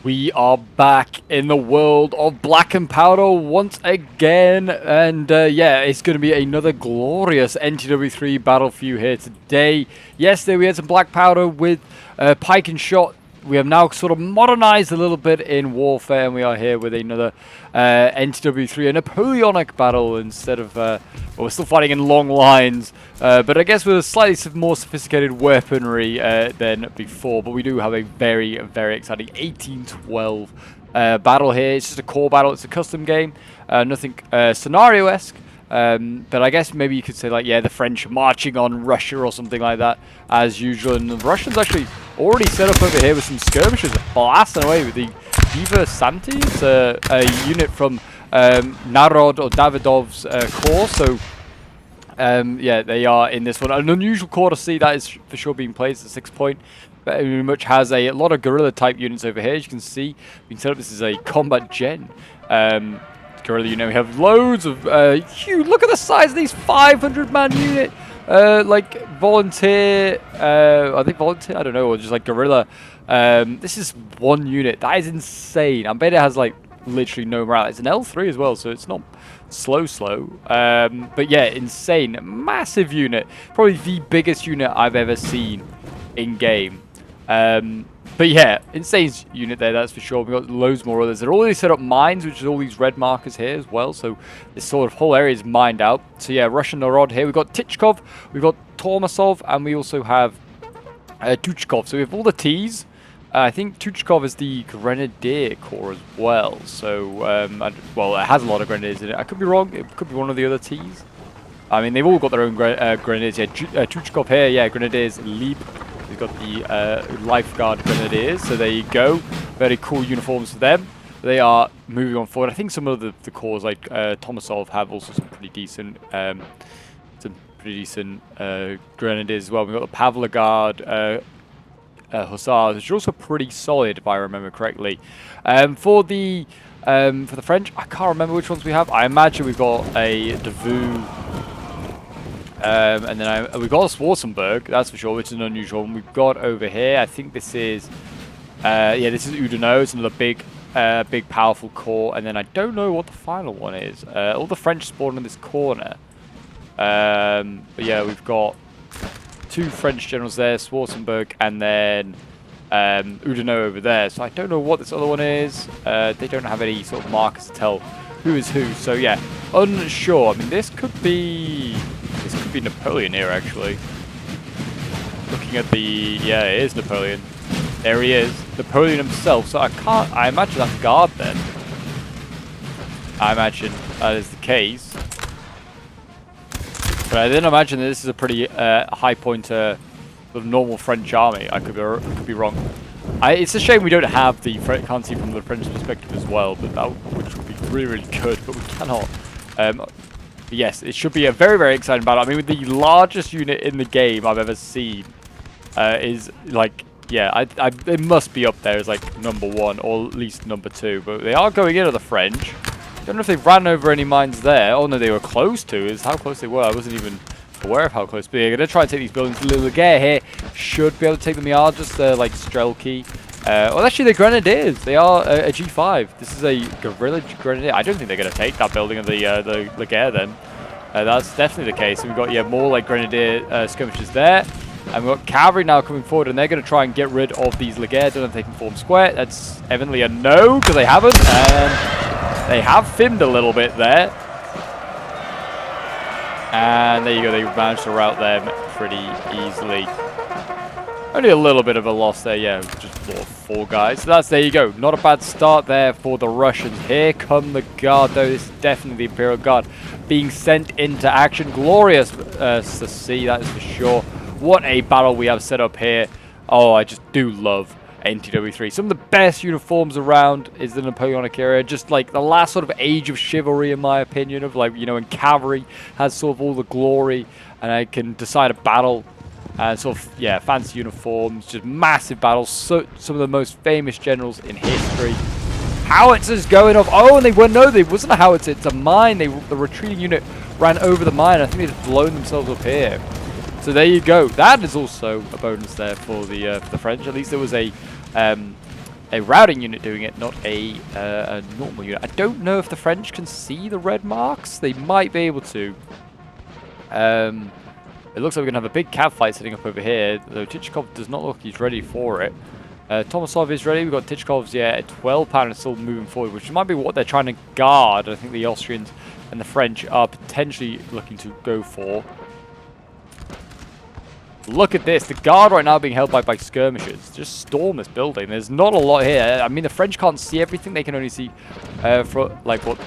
We are back in the world of Black and Powder once again, and yeah, it's going to be another glorious NTW3 battle for you here today. Yesterday we had some Black Powder with pike and shot. We have now sort of modernized a little bit in warfare, and we are here with another NTW3, a Napoleonic battle instead of, well, we're still fighting in long lines, but I guess with a slightly more sophisticated weaponry than before. But we do have a very, very exciting 1812 battle here. It's just a core battle, it's a custom game, nothing scenario-esque. But I guess maybe you could say, like, yeah, the French marching on Russia or something like that, as usual. And the Russians actually already set up over here with some skirmishes, blasting away with the Diva Santis, a unit from Narod or Davidov's corps. So, yeah, they are in this one. An unusual corps to see, that is for sure being played as a 6-point. Very much has a lot of guerrilla type units over here. As you can see, we can set up this is a combat gen. Guerrilla unit. We have loads of huge. Look at the size of these 500-man unit. Like volunteer. I think volunteer. I don't know, or just like guerrilla. This is one unit. That is insane. I bet it has like literally no morale. It's an L3 as well, so it's not slow. But yeah, insane, massive unit. Probably the biggest unit I've ever seen in game. But yeah, insane unit there, that's for sure. We've got loads more others. They're already set up mines, which is all these red markers here as well. So this sort of whole area is mined out. So yeah, Russian Narod here. We've got Tichkov, we've got Tormasov, and we also have Tuchkov. So we have all the T's. I think Tuchkov is the Grenadier Corps as well. So, well, it has a lot of grenadiers in it. I could be wrong. It could be one of the other T's. I mean, they've all got their own grenadiers. Yeah, Tuchkov here, yeah, Grenadiers Leap. We've got the Lifeguard Grenadiers, so there you go. Very cool uniforms for them. They are moving on forward. I think some of the corps, like Tomasov, have also some pretty decent Grenadiers as well. We've got the Pavlogard Hussars, which are also pretty solid, if I remember correctly. For the French, I can't remember which ones we have. I imagine we've got a Davout. And then we've got a Schwarzenberg, that's for sure, which is an unusual one. We've got over here, I think this is, yeah, this is Oudinot. It's another big, powerful corps. And then I don't know what the final one is. All the French spawn in this corner. But yeah, we've got two French generals there, Schwarzenberg, and then Oudinot over there. So I don't know what this other one is. They don't have any sort of markers to tell who is who. So yeah, unsure. I mean, this could be Napoleon here, actually. Looking at the, yeah, it is Napoleon. There he is, Napoleon himself. So I imagine that's guard then. I imagine that is the case. But I didn't imagine that this is a pretty high point of normal French army. I could be wrong. It's a shame we don't have the can't see from the French perspective as well, but that would be really good. But we cannot. Yes, it should be a very, very exciting battle. I mean, the largest unit in the game I've ever seen is like, yeah, it must be up there as like #1 or at least #2. But they are going into the French. Don't know if they ran over any mines there. Oh no, they were close to. Is how close they were. I wasn't even aware of how close. But they're gonna try and take these buildings. Little Laguerre here should be able to take them. They are just like Strelki. Well, actually, they're Grenadiers. They are a G5. This is a guerrilla Grenadier. I don't think they're going to take that building of the Laguerre then. That's definitely the case. And we've got, yeah, more like Grenadier skirmishes there. And we've got Cavalry now coming forward, and they're going to try and get rid of these Laguerre. Don't know if they can form square. That's evidently a no, because they haven't. And they have finned a little bit there. And there you go. They managed to rout them pretty easily. Only a little bit of a loss there, yeah, just lost 4 guys. So there you go. Not a bad start there for the Russians. Here come the Guard, though. This is definitely the Imperial Guard being sent into action. Glorious to see, that is for sure. What a battle we have set up here. Oh, I just do love NTW3. Some of the best uniforms around is the Napoleonic era. Just like the last sort of age of chivalry, in my opinion, of like, you know, when Cavalry has sort of all the glory and I can decide a battle. Sort of, yeah, fancy uniforms, just massive battles. So, some of the most famous generals in history. Howitzers going off. Oh, and they were, no, they wasn't a howitzer. It's a mine. The retreating unit ran over the mine. I think they've blown themselves up here. So there you go. That is also a bonus there for the French. At least there was a a routing unit doing it, not a normal unit. I don't know if the French can see the red marks. They might be able to. It looks like we're going to have a big cav fight setting up over here, though Tychkov does not look like he's ready for it. Tomasov is ready. We've got Tychkov's, yeah, at 12 pound and still moving forward, which might be what they're trying to guard. I think the Austrians and the French are potentially looking to go for. Look at this. The guard right now being held by skirmishes. Just storm this building. There's not a lot here. I mean, the French can't see everything. They can only see for like what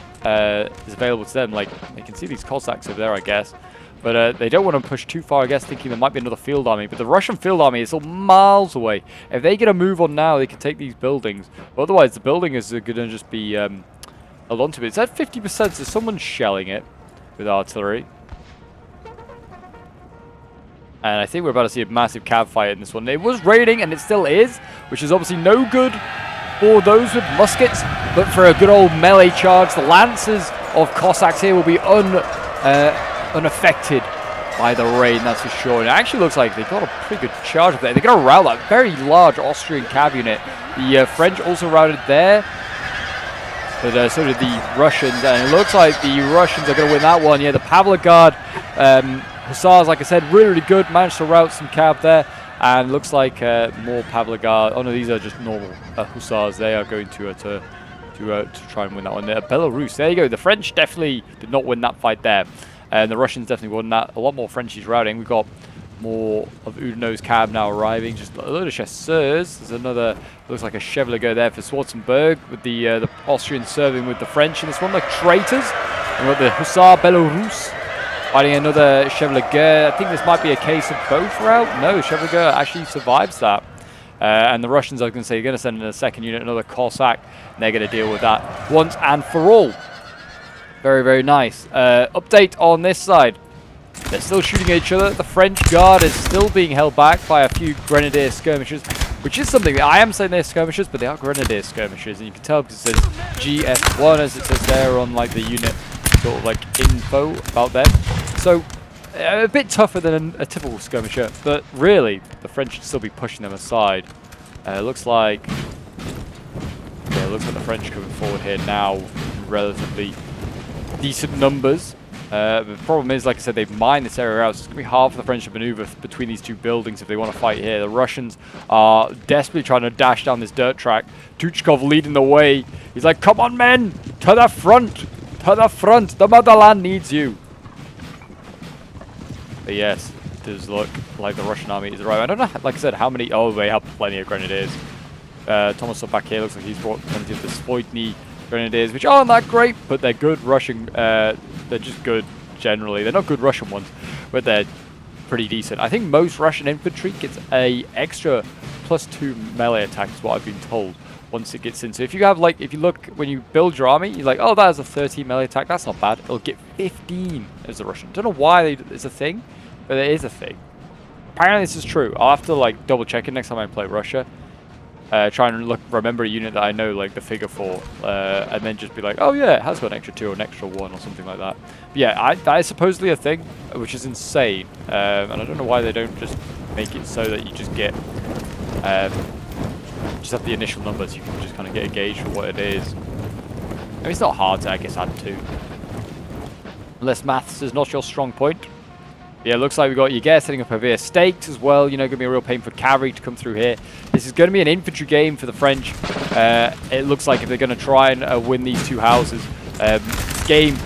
is available to them. Like, they can see these Cossacks over there, I guess. But they don't want to push too far, I guess, thinking there might be another field army. But the Russian field army is still miles away. If they get a move on now, they can take these buildings. But otherwise, the building is going to just be held onto it. It's at 50%, so someone's shelling it with artillery. And I think we're about to see a massive cav fight in this one. It was raining, and it still is, which is obviously no good for those with muskets. But for a good old melee charge, the Lancers of Cossacks here will be unaffected by the rain, that's for sure. And it actually looks like they got a pretty good charge up there. They're going to rout that very large Austrian cav unit. The French also routed there, but so did the Russians. And it looks like the Russians are going to win that one. Yeah, the Pavlov Guard Hussars, like I said, really, really good. Managed to rout some cav there. And looks like more Pavlov Guard. Oh no, these are just normal Hussars. They are going to try and win that one. Belarus, there you go. The French definitely did not win that fight there. And the Russians definitely won that. A lot more Frenchies routing. We've got more of Udinose cav now arriving. Just a load of chasseurs. There's another, looks like a Chevalier there for Schwarzenberg, with the Austrians serving with the French in this one, like traitors. And we've got the Hussar Belarus fighting another Chevalier. I think this might be a case of both route. No, Chevalier actually survives that. And the Russians, I was going to say, you're going to send in a second unit, another Cossack, and they're going to deal with that once and for all. Very, very nice. Update on this side. They're still shooting at each other. The French Guard is still being held back by a few Grenadier skirmishes, which is something that I am saying they're skirmishes, but they are Grenadier skirmishes. And you can tell because it says GS1 as it says there on like the unit sort of like info about them. So a bit tougher than a typical skirmisher, but really the French should still be pushing them aside. Looks like the French coming forward here now, relatively decent numbers. The problem is, like I said, they've mined this area out, so it's going to be hard for the French to maneuver between these two buildings if they want to fight here. The Russians are desperately trying to dash down this dirt track. Tychkov leading the way. He's like, come on, men! To the front! To the front! The motherland needs you! But yes, it does look like the Russian army is arriving. I don't know, like I said, how many... Oh, they have plenty of grenadiers. Tomasov back here looks like he's brought plenty of the Spoitny Grenadiers, which aren't that great, but they're good Russian. They're just good generally. They're not good Russian ones, but they're pretty decent. I think most Russian infantry gets a extra +2 melee attack, is what I've been told, once it gets in. So if you have like, if you look when you build your army, you're like, oh, that has a 13 melee attack. That's not bad. It'll get 15 as the Russian. Don't know why it's a thing, but it is a thing. Apparently this is true. I'll have to like double check it next time I play Russia. Try and remember a unit that I know like the figure for, and then just be like, oh yeah, it has got an extra 2 or an extra 1 or something like that. But yeah, that is supposedly a thing, which is insane, and I don't know why they don't just make it so that you just get, just have the initial numbers. You can just kind of get a gauge for what it is. I mean, it's not hard to, I guess, add 2. Unless maths is not your strong point. Yeah, it looks like we've got Jaeger setting up over here. Staked as well, you know, going to be a real pain for cavalry to come through here. This is going to be an infantry game for the French. It looks like if they're going to try and win these two houses. Game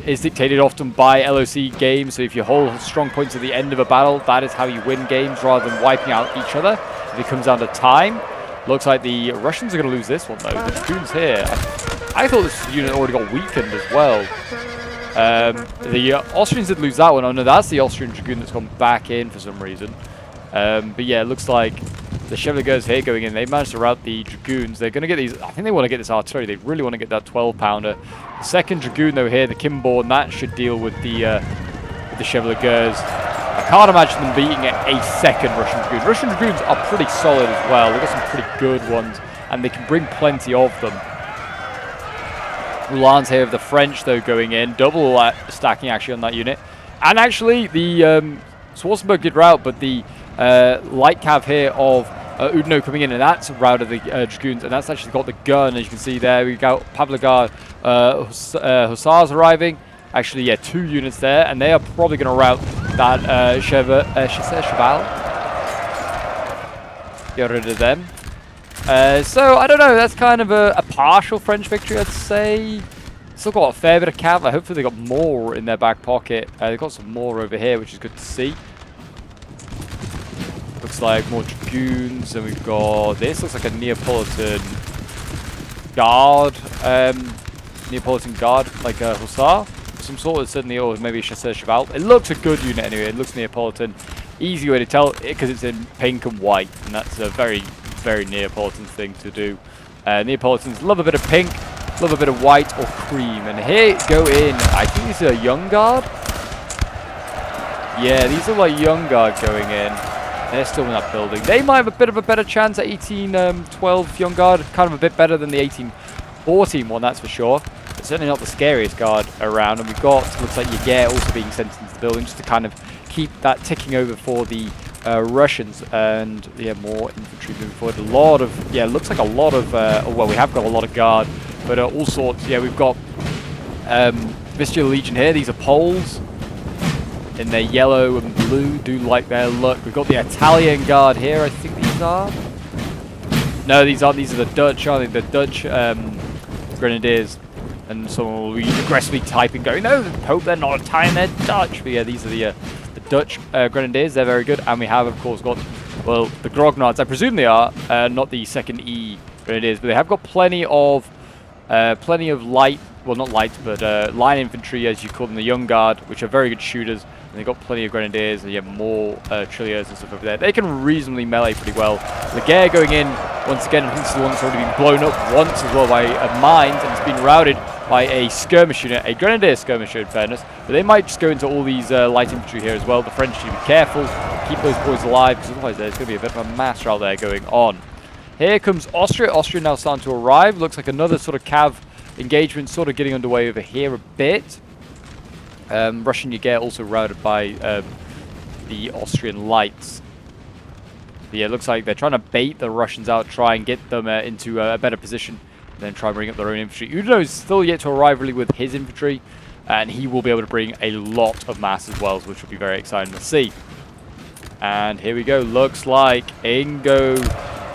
is dictated often by LOC games, so if you hold strong points at the end of a battle, that is how you win games rather than wiping out each other. If it comes down to time, looks like the Russians are going to lose this one though. The Dragoons here. I thought this unit already got weakened as well. The Austrians did lose that one. Oh no, that's the Austrian Dragoon that's gone back in for some reason. But yeah, it looks like the Chevaliers here going in. They managed to rout the Dragoons. They're going to get these. I think they want to get this artillery. They really want to get that 12-pounder. The second Dragoon though here, the Kimborn, that should deal with the Chevaliers. I can't imagine them beating a second Russian Dragoon. Russian Dragoons are pretty solid as well. They've got some pretty good ones, and they can bring plenty of them. Uhlans here of the French though going in, double stacking actually on that unit. And actually the Schwarzenberg did rout, but the light cav here of Udno coming in, and that's routed the Dragoons, and that's actually got the gun, as you can see there. We got Imperial Guard Hussars arriving. Actually, yeah, 2 units there, and they are probably going to rout that Cheval. Get rid of them. So, I don't know, that's kind of a partial French victory, I'd say. Still got a fair bit of cavalry. Hopefully they got more in their back pocket. They've got some more over here, which is good to see. Looks like more Dragoons, and we've got this. Looks like a Neapolitan Guard. Neapolitan Guard, like a Hussar. Some sort of, certainly, or maybe a Chasseur Cheval. It looks a good unit anyway. It looks Neapolitan. Easy way to tell, because it's in pink and white, and that's a very, very Neapolitan thing to do. Neapolitans love a bit of pink, love a bit of white or cream. And here go in, I think these are Young Guard. Yeah, these are like Young Guard going in. They're still in that building. They might have a bit of a better chance at 1812 Young Guard. Kind of a bit better than the 1814 one, that's for sure. But certainly not the scariest guard around. And we've got, looks like Jaeger also being sent into the building just to kind of keep that ticking over for the Russians. And yeah, more infantry moving forward. A lot of, yeah, looks like a lot of, well, we have got a lot of guard, but all sorts. Yeah, we've got Vistula Legion here. These are Poles in their yellow and blue. Do like their look. We've got the Italian Guard here, I think these are. No, these aren't. These are the Dutch, aren't they? The Dutch Grenadiers. And someone will be aggressively typing, going, no, hope they're not Italian, they're Dutch. But yeah, these are the Dutch Grenadiers. They're very good. And we have, of course, got, well, the Grognards. I presume they are, not the 2nd E Grenadiers. But they have got plenty of light, well, not light, but line infantry, as you call them, the Young Guard, which are very good shooters. And they've got plenty of Grenadiers, and you have more Trilliers and stuff over there. They can reasonably melee pretty well. Laguerre going in, once again, I think this is the one that's already been blown up once as well by mines, and it's been routed by a skirmish unit, a Grenadier skirmisher in fairness. But they might just go into all these light infantry here as well. The French need to be careful, keep those boys alive, because otherwise there's going to be a bit of a massacre out there going on. Here comes Austria. Austria now starting to arrive. Looks like another sort of cav engagement sort of getting underway over here a bit. Russian Jaeger also routed by the Austrian lights. But yeah, it looks like they're trying to bait the Russians out, try and get them into a better position, and then try and bring up their own infantry. Udno is still yet to arrive really with his infantry, and he will be able to bring a lot of mass as well, which will be very exciting to see. And here we go. Looks like Ingo,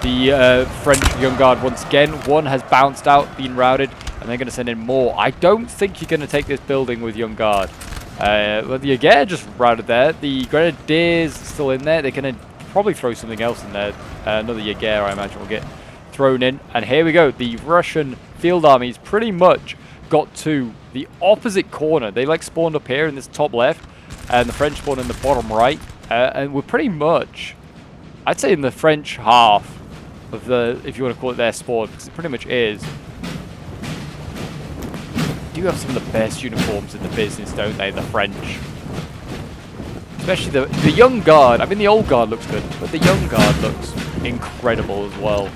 the French Young Guard once again. One has bounced out, been routed, and they're going to send in more. I don't think you're going to take this building with Young Guard. Well, the Jaeger just routed there. The Grenadiers still in there. They're going to probably throw something else in there. Another Jaeger, I imagine, will get thrown in. And here we go. The Russian field armies pretty much got to the opposite corner. They like spawned up here in this top left, and the French spawned in the bottom right. And we're pretty much, I'd say, in the French half of the, if you want to call it their spawn, because it pretty much is. Do have some of the best uniforms in the business, don't they, the French? Especially the Young Guard. I mean, the Old Guard looks good, but the Young Guard looks incredible as well.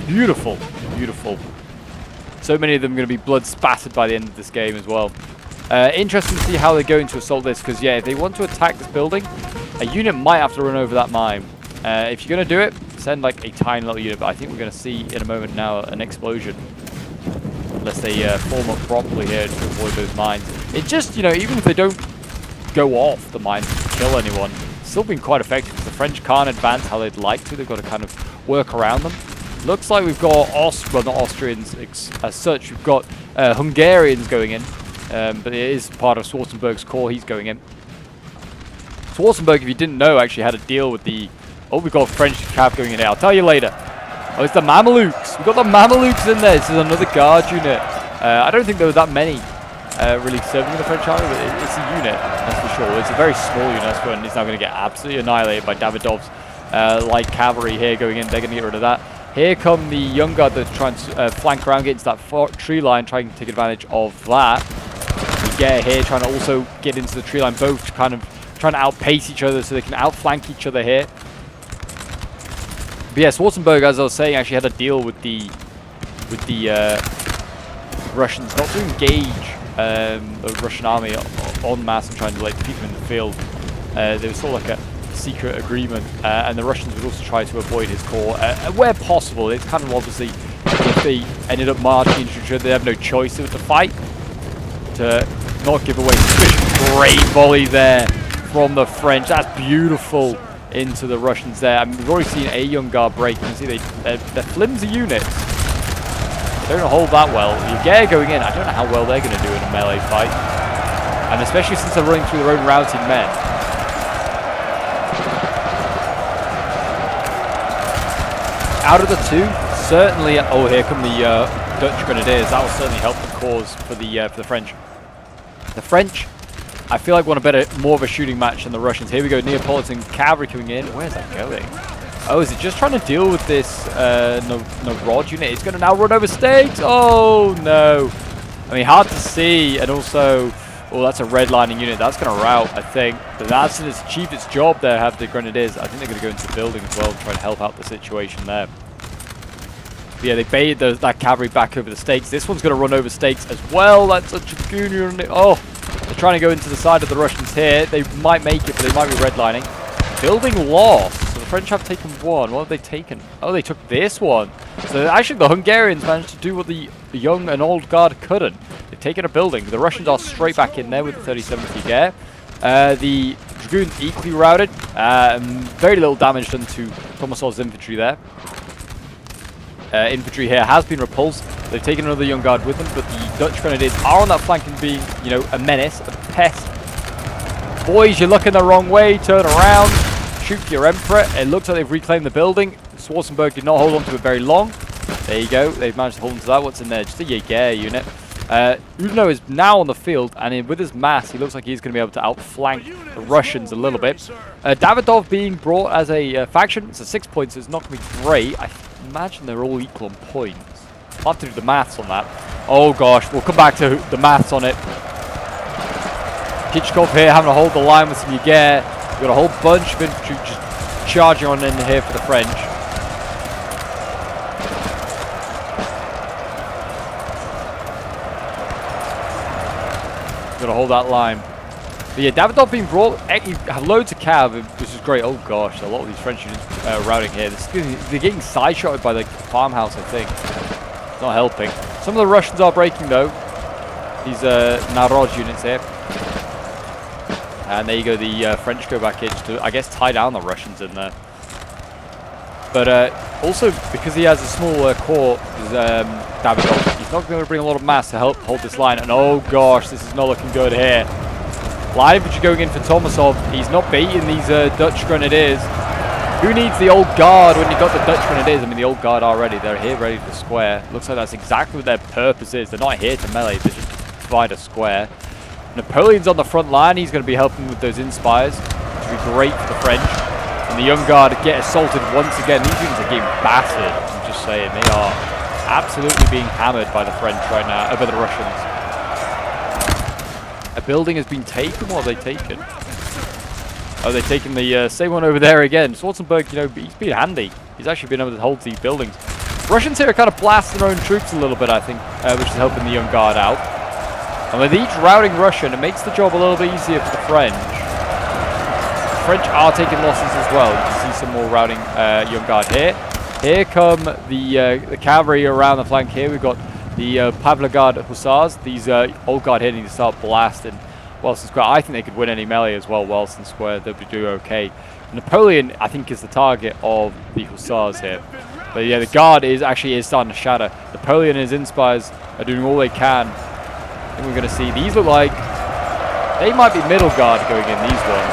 Beautiful, beautiful. So many of them are going to be blood spattered by the end of this game as well. Interesting to see how they're going to assault this, because yeah, if they want to attack this building, a unit might have to run over that mine. If you're going to do it, send like a tiny little unit, but I think we're going to see in a moment now an explosion. Unless they form up properly here to avoid those mines. It just, you know, even if they don't go off the mines to kill anyone, it's still been quite effective, because the French can't advance how they'd like to. They've got to kind of work around them. Looks like we've got, well, not Austrians as such, we've got Hungarians going in, but it is part of Schwarzenberg's corps. He's going in. Schwarzenberg, if you didn't know, actually had a deal with the, oh, we've got French cav going in here. I'll tell you later. Oh, it's the Mamelukes. We've got the Mamelukes in there. This is another guard unit. I don't think there were that many really serving in the French army, but it's a unit, that's for sure. It's a very small unit, that's one. It's now going to get absolutely annihilated by Davidov's light cavalry here going in. They're going to get rid of that. Here come the Young Guard that's trying to flank around, get into that tree line, trying to take advantage of that. We get here, trying to also get into the tree line, both kind of trying to outpace each other so they can outflank each other here. But yeah, Schwarzenberg, as I was saying, actually had a deal with the Russians not to engage the Russian army en masse and trying to like defeat them in the field. There was sort of like secret agreement, and the Russians would also try to avoid his core where possible. It's kind of obviously, if they ended up marching into each other, they have no choice but to fight, to not give away suspicion. Great volley there from the French. That's beautiful into the Russians there. I mean, we've already seen a young guard break. You can see they're flimsy units. They don't hold that well. Jaeger going in, I don't know how well they're going to do in a melee fight. And especially since they're running through their own routed men. Out of the two, certainly... Oh, here come the Dutch Grenadiers. That will certainly help the cause for the French. The French, I feel like, want more of a shooting match than the Russians. Here we go, Neapolitan cavalry coming in. Where's that going? Oh, is it just trying to deal with this Narod unit? It's going to now run over stakes. Oh, no. I mean, hard to see. And also, oh, that's a redlining unit. That's going to rout, I think. But that's achieved its job there, have the Grenadiers. I think they're going to go into the building as well and try and help out the situation there. But yeah, they baited that cavalry back over the stakes. This one's going to run over stakes as well. That's a dragoon unit. Oh, they're trying to go into the side of the Russians here. They might make it, but they might be redlining. Building lost. So the French have taken one. What have they taken? Oh, they took this one. So actually the Hungarians managed to do what the young and old guard couldn't. They've taken a building. The Russians are straight back in there with the 37th Guerre. The Dragoons equally routed. Very little damage done to Tomasov's infantry there. Infantry here has been repulsed. They've taken another young guard with them, but the Dutch Grenadiers are on that flank and being, you know, a menace, a pest. Boys, you're looking the wrong way. Turn around. Shoot your Emperor. It looks like they've reclaimed the building. Schwarzenberg did not hold on to it very long. There you go. They've managed to hold on to that. What's in there? Just a Jaeger unit. Udno is now on the field, and with his mass, he looks like he's going to be able to outflank the Russians a little bit. Davidov being brought as a faction. It's a 6 points, so it's not going to be great. I imagine they're all equal on points. I'll have to do the maths on that. Oh gosh, we'll come back to the maths on it. Kitchkov here having to hold the line with some Jaeger. We've got a whole bunch of infantry just charging on in here for the French. Got to hold that line. But yeah, Davidov being brought. You have loads of cav, which is great. Oh gosh, a lot of these French units routing here. They're getting side-shotted by the farmhouse, I think. It's not helping. Some of the Russians are breaking though. These Narod units here. And there you go, the French go back in just to, I guess, tie down the Russians in there. But also, because he has a small core, Davidov, he's not going to bring a lot of mass to help hold this line. And oh gosh, this is not looking good here. Light infantry going in for Tomasov. He's not beating these Dutch Grenadiers. Who needs the old guard when you've got the Dutch Grenadiers? I mean, the old guard are ready. They're here ready to square. Looks like that's exactly what their purpose is. They're not here to melee, they're just to provide a square. Napoleon's on the front line. He's going to be helping with those inspires, which will be great for the French. And the young guard get assaulted once again. These units are getting battered. I'm just saying, they are absolutely being hammered by the French right now, by the Russians. A building has been taken. What have they taken? Oh, they've taken the same one over there again. Schwarzenberg, you know, he's been handy. He's actually been able to hold these buildings. Russians here are kind of blasting their own troops a little bit, I think, which is helping the young guard out. And with each routing Russian, it makes the job a little bit easier for the French. The French are taking losses as well. You can see some more routing young guard here. Here come the cavalry around the flank here. We've got the Pavlograd Hussars. These old guard here need to start blasting Wellston Square. I think they could win any melee as well, Wellston Square. They'll be doing okay. Napoleon, I think, is the target of the Hussars here. But yeah, the guard is starting to shatter. Napoleon and his inspires are doing all they can. I think we're going to see these look like they might be middle guard going in, these ones.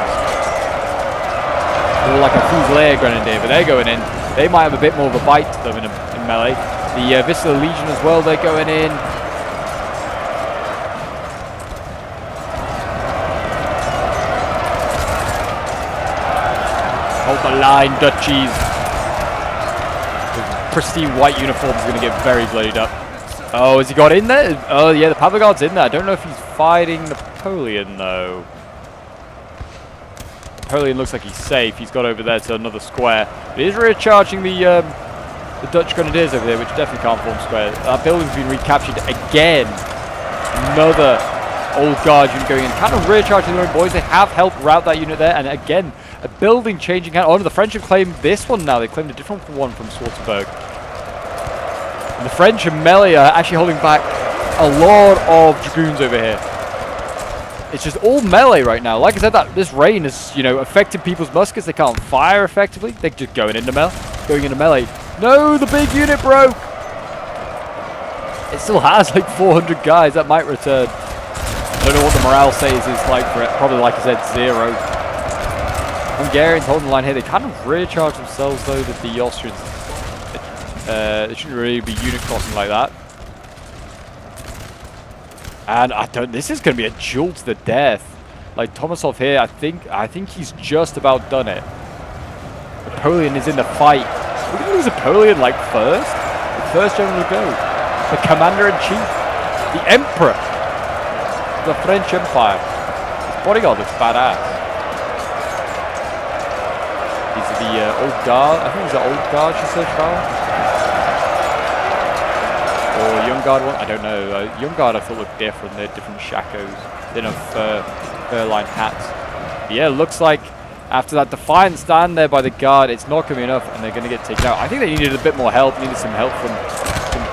They're like a Fusilier Grenadier, but they're going in. They might have a bit more of a bite to them in melee. The Vistula Legion as well, they're going in. Hold the line, Dutchies. The pristine white uniform is going to get very bloodied up. Oh, has he got in there? Oh, yeah, the Pavlograd's in there. I don't know if he's fighting Napoleon, though. Napoleon looks like he's safe. He's got over there to another square. But he is recharging the Dutch Grenadiers over there, which definitely can't form square. That building's been recaptured again. Another old guard unit going in. Kind of recharging their own boys. They have helped rout that unit there. And again, A building changing hand. Oh, no, the French have claimed this one now. They claimed a different one from Schwarzenberg. And the French and melee are actually holding back a lot of dragoons over here. It's just all melee right now. Like I said, that this rain has, you know, affected people's muskets. They can't fire effectively. They're just going into melee. No, the big unit broke. It still has like 400 guys. That might return. I don't know what the morale says is like for it. Probably, like I said, 0. Hungarians holding the line here. They kind of recharge themselves though. That the Austrians, they shouldn't really be unit crossing like that. And this is going to be a duel to the death. Like Tomasov here, I think he's just about done it. Napoleon is in the fight. We're going to lose Napoleon like first. The first general to go. The commander-in-chief. The emperor. The French Empire. His bodyguard looks badass. These are the old guard. I think these are old guard, she said, or young guard one. I don't know. Young guard I thought looked different. They're different shakos. They don't have fur-lined hats. But yeah, looks like after that defiant stand there by the guard, it's not going to be enough, and they're going to get taken out. I think they needed a bit more help. Needed some help from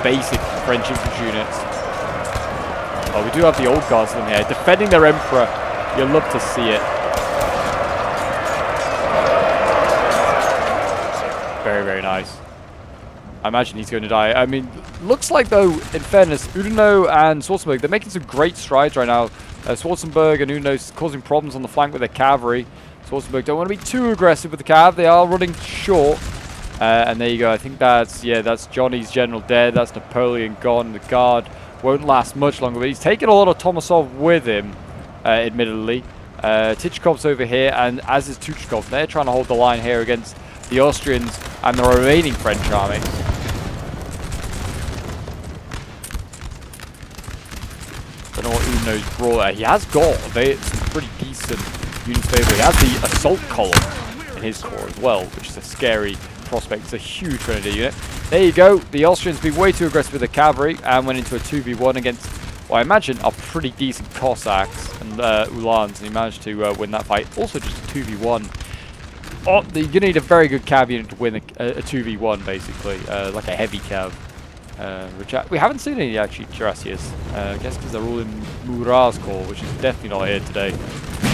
basic French infantry units. Oh, we do have the old guards in here defending their emperor. You'll love to see it. Very, very nice. I imagine he's going to die. I mean, looks like, though, in fairness, Udino and Schwarzenberg, they're making some great strides right now. Schwarzenberg and Udino causing problems on the flank with their cavalry. Schwarzenberg don't want to be too aggressive with the cav. They are running short. And there you go. I think that's Johnny's general dead. That's Napoleon gone. The guard won't last much longer. But he's taken a lot of Tomasov with him, admittedly. Tichkov's over here, and as is Tuchkov. They're trying to hold the line here against the Austrians and the remaining French army. Don't know what Udino's brought. He has got some pretty decent units available. He has the assault column in his corps as well, which is a scary prospect. It's a huge grenadier unit. There you go. The Austrians being way too aggressive with the cavalry and went into a 2v1 against, what I imagine are pretty decent Cossacks and Uhlans, and he managed to win that fight. Also just a 2v1. Oh, you're going to need a very good cav unit to win a 2v1, basically, like a heavy cav. Which we haven't seen any actually Jurassias. I guess because they're all in Murat's corps, which is definitely not here today.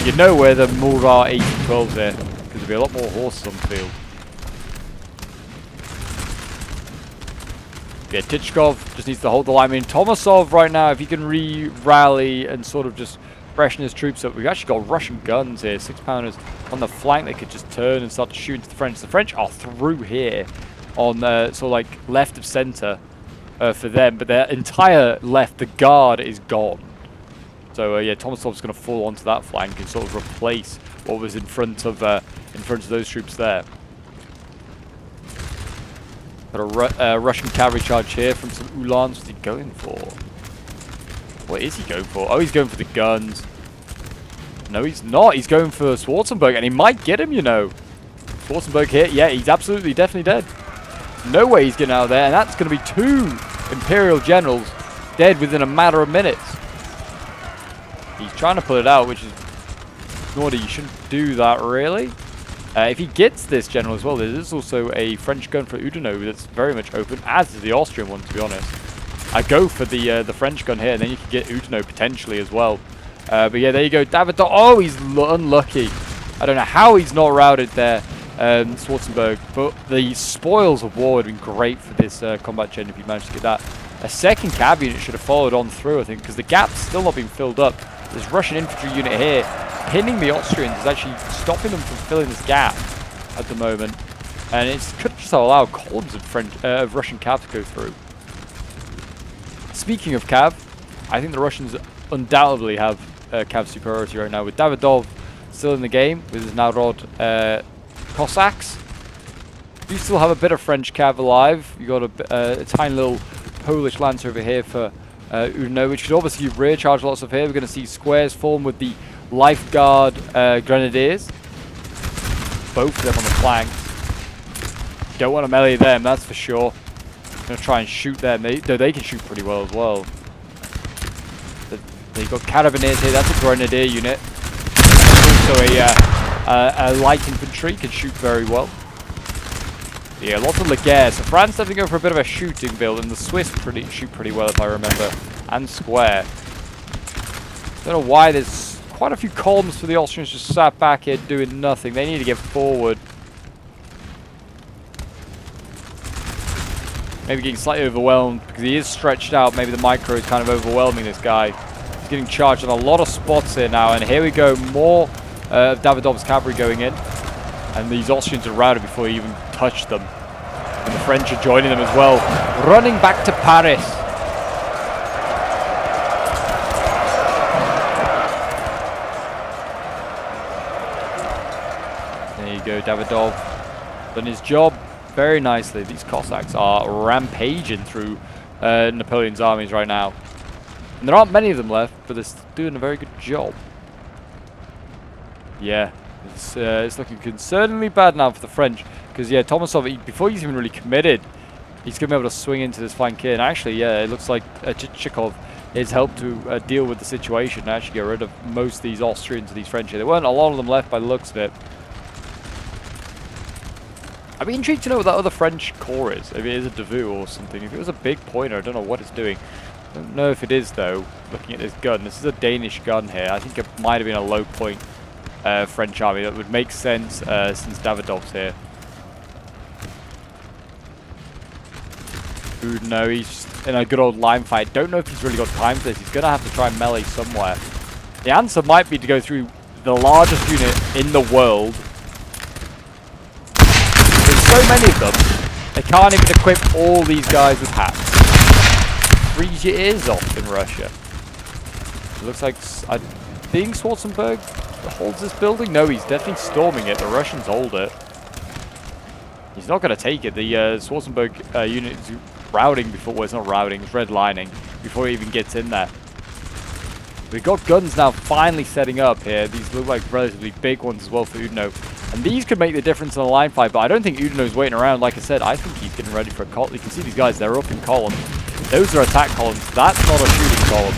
You know where the Murat 812's there, because there'll be a lot more horses on the field. Yeah, Tichkov just needs to hold the line. I mean, Tomasov right now, if he can rally and sort of just freshen his troops up. We've actually got Russian guns here, 6-pounders on the flank. They could just turn and start to shoot into the French. The French are through here on sort of like left of center for them, but their entire left, the guard, is gone. So yeah, Tomasov's going to fall onto that flank and sort of replace what was in front of those troops there. Got a Russian cavalry charge here from some Uhlans. What's he going for? What is he going for? Oh, he's going for the guns. No, he's not. He's going for Schwarzenberg, and he might get him, you know. Schwarzenberg here. Yeah, he's absolutely, definitely dead. No way he's getting out of there, and that's going to be 2 Imperial generals dead within a matter of minutes. He's trying to pull it out, which is naughty. You shouldn't do that, really. If he gets this general as well, there is also a French gun for Udino that's very much open, as is the Austrian one, to be honest. I go for the French gun here, and then you can get Udino potentially as well. But yeah, there you go. David. Oh, he's unlucky. I don't know how he's not routed there, Schwarzenberg. But the spoils of war would have been great for this combat gen if you managed to get that. A second cav unit should have followed on through, I think, because the gap's still not been filled up. This Russian infantry unit here, pinning the Austrians, is actually stopping them from filling this gap at the moment. And it could just allow columns of Russian cav to go through. Speaking of cav, I think the Russians undoubtedly have cav superiority right now, with Davidov still in the game with his Narod Cossacks. You still have a bit of French cav alive. You got a tiny little Polish lancer over here for Udino, which could obviously rear-charge lots of here. We're going to see squares form with the Life Guard Grenadiers. Both of them on the flanks. Don't want to melee them, that's for sure. Going to try and shoot them. They can shoot pretty well as well. You've got Carabineers here. That's a Grenadier unit. Also a light infantry can shoot very well. Yeah, lots of Laguerre. So France definitely go for a bit of a shooting build, and the Swiss shoot pretty well, if I remember, and square. Don't know why there's quite a few columns for the Austrians just sat back here doing nothing. They need to get forward. Maybe getting slightly overwhelmed because he is stretched out. Maybe the micro is kind of overwhelming this guy. He's getting charged on a lot of spots here now, and here we go. More of Davidov's cavalry going in, and these Austrians are routed before he even touched them. And the French are joining them as well, running back to Paris. There you go, Davidov done his job very nicely. These Cossacks are rampaging through Napoleon's armies right now. And there aren't many of them left, but they're doing a very good job. Yeah, it's looking concerningly bad now for the French. Because, yeah, Tomasov, before he's even really committed, he's going to be able to swing into this flank here. And actually, yeah, it looks like Chichikov has helped to deal with the situation and actually get rid of most of these Austrians and these French here. There weren't a lot of them left by the looks of it. I'd be intrigued to know what that other French corps is. Maybe it is a Davout or something. If it was a big pointer, I don't know what it's doing. I don't know if it is, though, looking at this gun. This is a Danish gun here. I think it might have been a low point French army. That would make sense since Davidov's here. No, he's in a good old line fight. Don't know if he's really got time for this. He's going to have to try and melee somewhere. The answer might be to go through the largest unit in the world. There's so many of them, they can't even equip all these guys with hats. Freeze your ears off in Russia. It looks like, I think Schwarzenberg holds this building. No, he's definitely storming it. The Russians hold it. He's not going to take it. The Schwarzenberg unit is routing before, well, it's not routing, it's redlining before he even gets in there. We've got guns now finally setting up here. These look like relatively big ones as well for Udino. And these could make the difference in a line fight, but I don't think Udino's waiting around. Like I said, I think he's getting ready for a column. You can see these guys, they're up in columns. Those are attack columns. That's not a shooting column.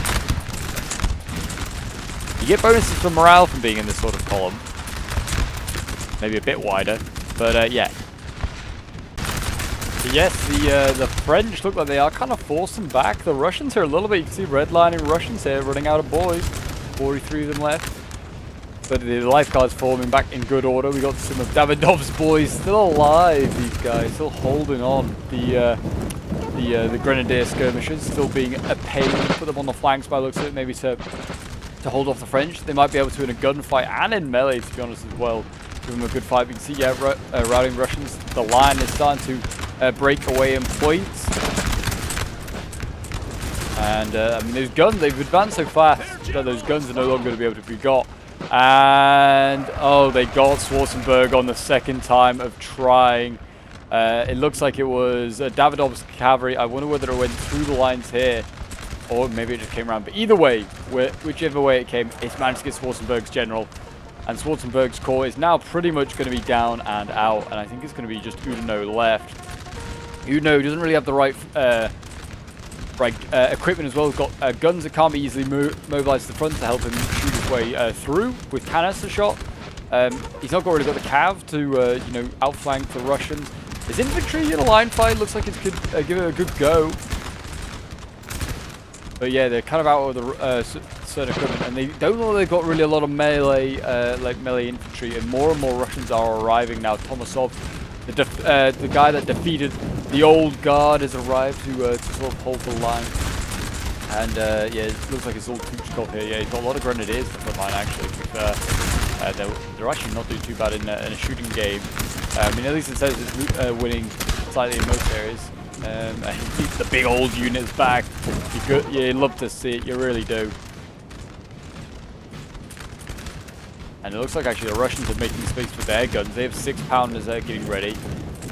You get bonuses for morale from being in this sort of column. Maybe a bit wider, but yeah. Yes, the French look like they are kind of forcing back. The Russians are a little bit, you can see redlining Russians here running out of boys. 43 of them left. But the lifeguards forming back in good order. We got some of Davidov's boys still alive, these guys, still holding on. The Grenadier skirmishes still being a pain. Put them on the flanks by the looks of it, maybe to hold off the French. They might be able to in a gunfight and in melee, to be honest, as well. Give them a good fight. You can see, yeah, routing Russians. The line is starting to break away in points. And, I mean, those guns, they've advanced so fast that those guns are no longer going to be able to be got. And, oh, they got Schwarzenberg on the second time of trying. It looks like it was Davidov's cavalry. I wonder whether it went through the lines here, or maybe it just came around. But either way, whichever way it came, it's managed to get Schwarzenberg's general. And Schwarzenberg's corps is now pretty much going to be down and out. And I think it's going to be just Udino left. Udino doesn't really have the right equipment as well. He's got guns that can't be easily mobilized to the front to help him shoot his way through with canister shot. He's not really got the cav to you know, outflank the Russians. His infantry in a line fight looks like it could give it a good go. But yeah, they're kind of out of the certain equipment, and they don't know they've got really a lot of melee, like melee infantry, and more Russians are arriving now. Tomasov, the guy that defeated the old guard, has arrived to sort of hold the line. And yeah, it looks like it's all Tuchkov here. Yeah, he's got a lot of grenadiers in the front line actually. They're actually not doing too bad in a shooting game. I mean, at least it says it's winning slightly in most areas. And the big old units back. You love to see it, you really do. And it looks like actually the Russians are making space for their guns. They have 6-pounders there getting ready.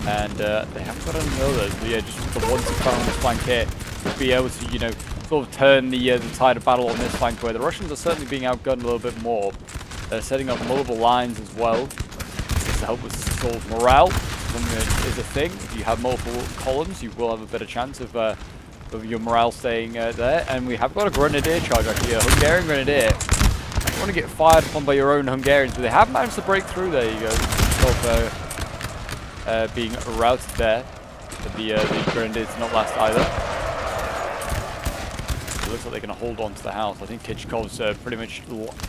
And they haven't got any others. But yeah, just the 1 6-pounder on this flank here to be able to, you know, sort of turn the tide of battle on this flank, where the Russians are certainly being outgunned a little bit more. They're setting up multiple lines as well, just to help with sort of morale. Something that is a thing. If you have multiple columns, you will have a better chance of your morale staying there. And we have got a grenadier charge actually, a Hungarian grenadier. don't want to get fired upon by your own Hungarians, but they have managed to break through. There you go. Being routed there. But the grenadiers did not last either. It looks like they're going to hold on to the house. I think Tychkov's pretty much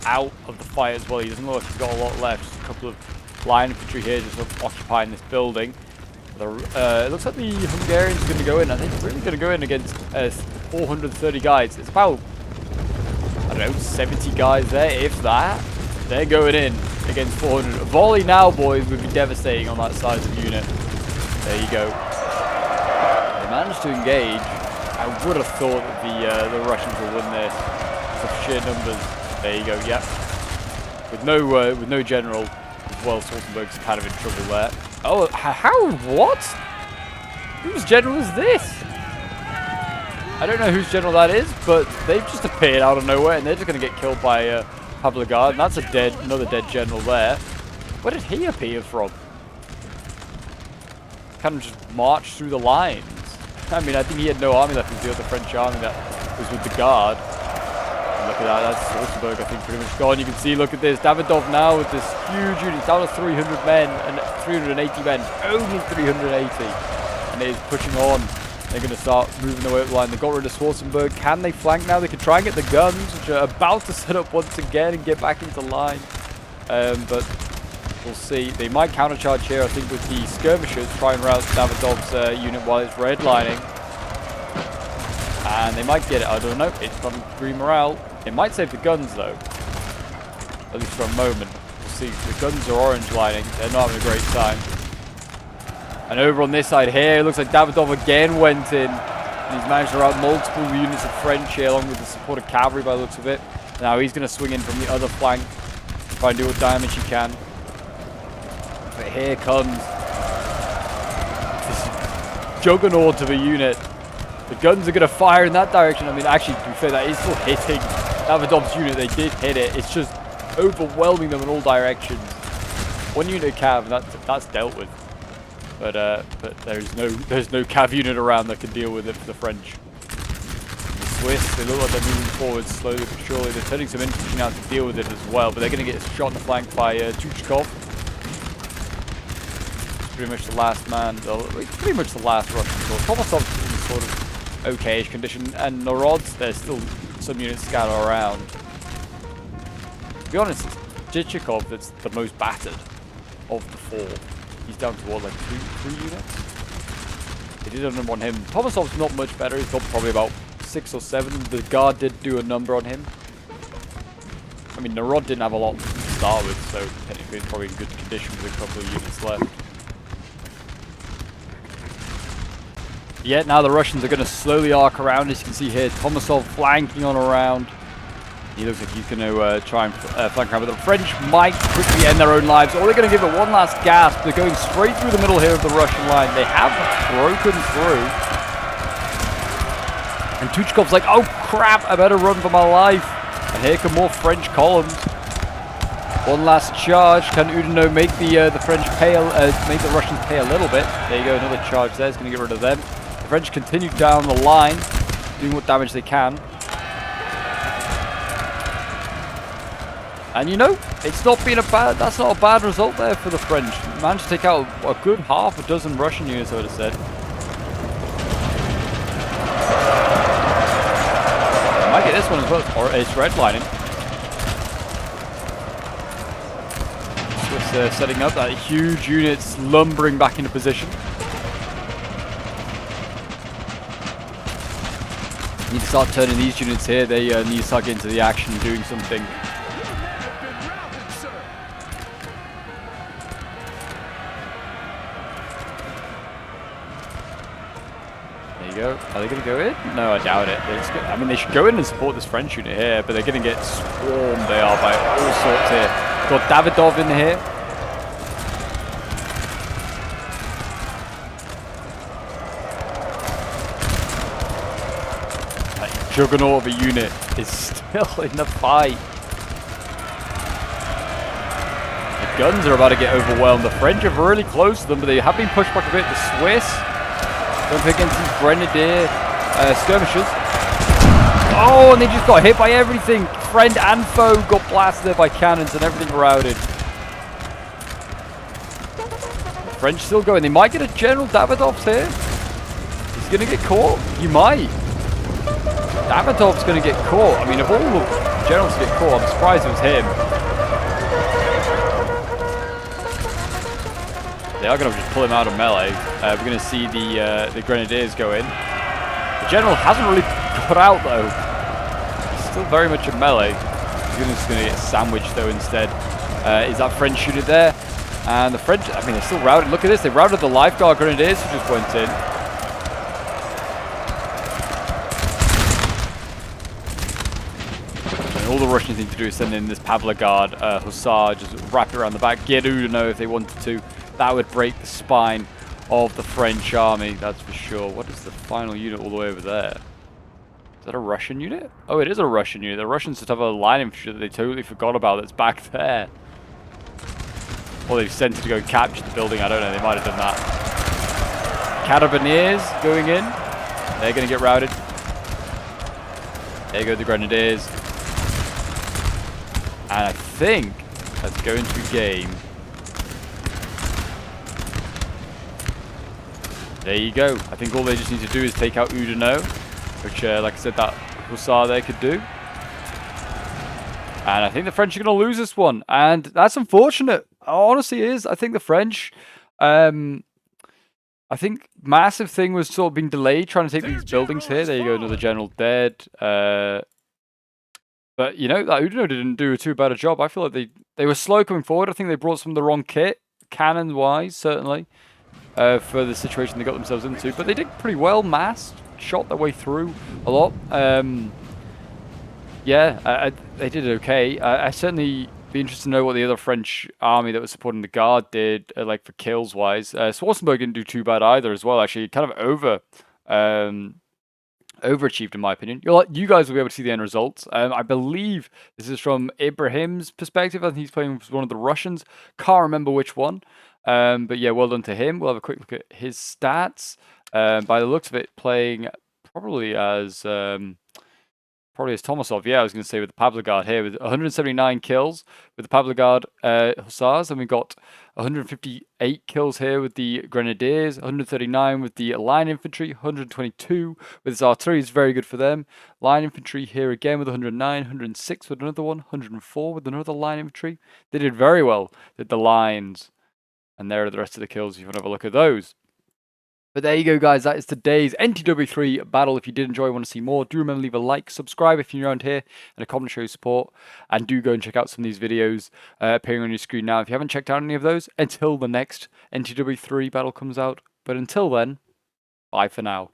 out of the fight as well. He doesn't look like he's got a lot left. Just a couple of line infantry here just sort of occupying this building. It looks like the Hungarians are going to go in. I think they're really going to go in against 430 guys. It's about, I don't know, 70 guys there, if that. They're going in against 400. A volley now, boys, would be devastating on that size of unit. There you go. They managed to engage. I would have thought that the Russians will win this. Of sheer numbers. There you go. Yep. With no general as well, Stoltenberg's kind of in trouble there. Oh, how? What? Whose general is this? I don't know whose general that is, but they've just appeared out of nowhere, and they're just going to get killed by Imperial Guard, and that's another dead general there. Where did he appear from? Kind of just marched through the lines. I mean, I think he had no army left with the other French army that was with the Guard. And look at that, that's Stoltenberg, I think, pretty much gone. You can see, look at this, Davidov now with this huge unit, down to 300 men, and 380 men, only 380. And it is pushing on. They're going to start moving away up the line. They got rid of Schwarzenberg. Can they flank now? They can try and get the guns, which are about to set up once again and get back into line. But we'll see. They might countercharge here, I think, with the skirmishes. Try and rout Davidov's unit while it's redlining. And they might get it. I don't know. It's got green morale. It might save the guns, though. At least for a moment. We'll see. The guns are orange lining. They're not having a great time. And over on this side here, it looks like Davidov again went in. And he's managed to rout multiple units of French here, along with the support of cavalry by the looks of it. Now he's going to swing in from the other flank. Try and do what damage he can. But here comes this juggernaut of a unit. The guns are going to fire in that direction. I mean, actually, to be fair, that is still hitting Davidov's unit. They did hit it. It's just overwhelming them in all directions. One unit of cav, and that's dealt with. But there's no cav unit around that can deal with it for the French. The Swiss, they look like they're moving forward slowly but surely. They're turning some infantry now to deal with it as well, but they're going to get shot in the flank by Tychkov. Pretty much the last man, pretty much the last Russian corps. Tomasov's in sort of okay-ish condition, and Narod's, there's still some units scattered around. To be honest, it's Tychkov that's the most battered of the four. He's down to what, like three units? They did a number on him. Tomasov's not much better. He's got probably about 6 or 7. The Guard did do a number on him. I mean, Narod didn't have a lot to start with, so technically it's probably in good condition with a couple of units left. Yeah, now the Russians are going to slowly arc around. As you can see here, Tomasov flanking on around. He looks like he's going to try and flank around, but the French might quickly end their own lives. Or they're going to give it one last gasp. They're going straight through the middle here of the Russian line. They have broken through. And Tychkov's like, oh crap, I better run for my life. And here come more French columns. One last charge. Can Oudinot make the French pay, make the Russians pay a little bit? There you go, another charge there. It's going to get rid of them. The French continue down the line, doing what damage they can. And you know, it's not been that's not a bad result there for the French. They managed to take out a good half a dozen Russian units, I would have said. I might get this one as well, or it's redlining. Swiss setting up that huge unit, slumbering back into position. Need to start turning these units here. They need to start getting to the action, doing something. Go. Are they going to go in? No, I doubt it. I mean, they should go in and support this French unit here, but they're going to get swarmed. They are by all sorts here. Got Davidov in here. That juggernaut of a unit is still in the fight. The guns are about to get overwhelmed. The French are really close to them, but they have been pushed back a bit. The Swiss going up against these grenadier skirmishers. Oh, and they just got hit by everything. Friend and foe got blasted by cannons and everything routed. The French still going. They might get a General Davidov's here. He's going to get caught. You might. Davidov's going to get caught. I mean, of all the generals to get caught, I'm surprised it was him. They are going to just pull him out of melee. We're going to see the Grenadiers go in. The general hasn't really got out, though. He's still very much in melee. He's just going to get sandwiched, though, instead. Is that French unit there? And the French, I mean, they're still routed. Look at this. They routed the Lifeguard Grenadiers who just went in. All the Russians need to do is send in this Guard Hussar, just wrap it around the back, get Oudinot if they wanted to. That would break the spine of the French army, that's for sure. What is the final unit all the way over there? Is that a Russian unit? Oh, it is a Russian unit. The Russians just have a line infantry that they totally forgot about that's back there. Or they've sent it to go and capture the building, I don't know, they might have done that. Carabineers going in. They're going to get routed. There go the Grenadiers. And I think that's going to be game. There you go. I think all they just need to do is take out Oudinot, which, like I said, that Hussar there could do. And I think the French are going to lose this one. And that's unfortunate. Honestly, it is. I think the French, I think massive thing was sort of being delayed trying to take these buildings here. There you go, another general dead. But, you know, that Oudinot didn't do too bad a job. I feel like they were slow coming forward. I think they brought some of the wrong kit, cannon-wise, certainly, for the situation they got themselves into. But they did pretty well, massed, shot their way through a lot. Yeah, they did okay. I certainly be interested to know what the other French army that was supporting the Guard did, like for kills-wise. Schwarzenberg didn't do too bad either as well, actually. Kind of overachieved in my opinion. You guys will be able to see the end results. I believe this is from Ibrahim's perspective. I think he's playing with one of the Russians. Can't remember which one. But yeah, well done to him. We'll have a quick look at his stats. By the looks of it, playing probably as Tomasov. Yeah, I was going to say with the Guard here with 179 kills with the Guard Hussars, and we've got 158 kills here with the Grenadiers, 139 with the Line Infantry, 122 with his artillery. Is very good for them. Line Infantry here again with 109, 106 with another one, 104 with another Line Infantry. They did very well, did the lines. And there are the rest of the kills if you want to have a look at those. But there you go, guys. That is today's NTW3 battle. If you did enjoy and want to see more, do remember to leave a like, subscribe if you're around here, and a comment to show your support. And do go and check out some of these videos appearing on your screen now if you haven't checked out any of those until the next NTW3 battle comes out. But until then, bye for now.